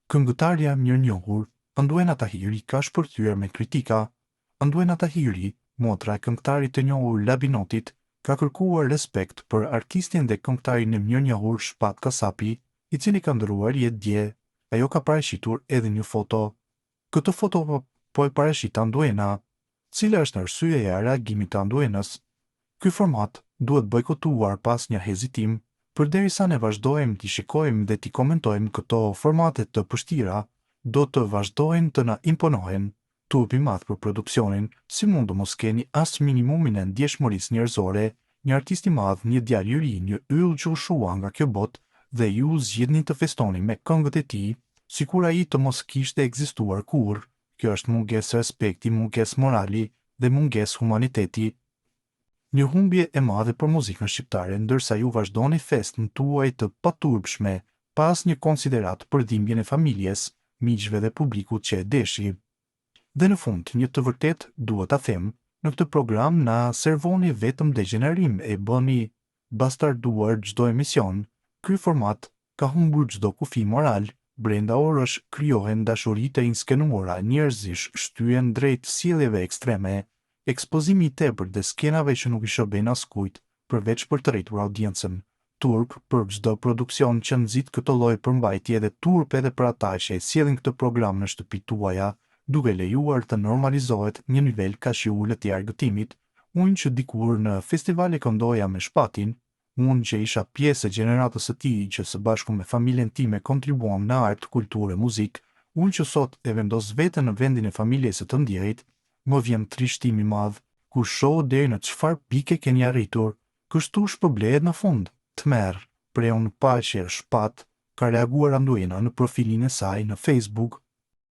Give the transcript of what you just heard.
Këngëtarja mirënjohur, Anduena Tahiri ka shpërthyer me kritika. Anduena Tahiri, motra e këngëtarit të njohur Labinotit, ka kërkuar respekt për artistin dhe këngëtarin e mirënjohur Shpat Kasapi, i cili ka ndëruar jetë dje. Ajo ka parashitur edhe një foto. Këtë foto po e parashit Anduena. Cila është arsyeja e reagimit të Anduenës? Ky format duhet bojkotuar pas një hezitim. Përderisa ne vazhdojmë t'i shikojmë dhe t'i komentojmë këto formatet të pështira, do të vazhdojnë të na imponohen. Turpi madh për produksionin, si mund të mos keni as minimumin e ndjeshmërisë njerëzore, një artist i madh, një djalë i ri, një yll që u shua nga kjo botë dhe ju zgjidhni të festoni me këngët e tij, sikur ai të mos kishte ekzistuar kurrë. Kjo është mungesë respekti, mungesë morali dhe mungesë humaniteti. Një humbje e madhe për muzikën shqiptare, ndërsa ju vazhdoni festën tuaj të paturpshme, pas një konsiderat për dhimbjen e familjes, miqve dhe publikut që e deshi. Dhe në fund, një të vërtet duhet ta them, në këtë program na servoni vetëm degenerim e bëni bastarduar çdo emision. Ky format ka humbur çdo kufi moral. Brenda orësh krijohen dashuri të inskenuara, njerëzish shtyhen drejt sjelljeve ekstreme. Ekspozimi i tepërt dhe skenave që nuk i shërben askujt, përveç për të rritur audiencën. Turp për çdo produksion që nxit këtë lloj përmbajtje dhe turp edhe për ata që e sjellin këtë program në shtëpitë tuaja, duke lejuar të normalizohet një nivel kaq i ulët i argëtimit. Unë që dikur në festivale këndoja me Shpatin, unë që isha pjesë e gjeneratës së tij që së bashku me familjen time kontribuam në art, kulturë e muzikë, unë që sot e vendos veten në vendin e familjes së të ndjerit, më vjen trishtim i madh kur shoh deri në çfarë pike keni arritur. Kështu shpërblehet në fund. Tmerr, preu në paqe Shpat, ka reaguar Anduena në profilin e saj në Facebook,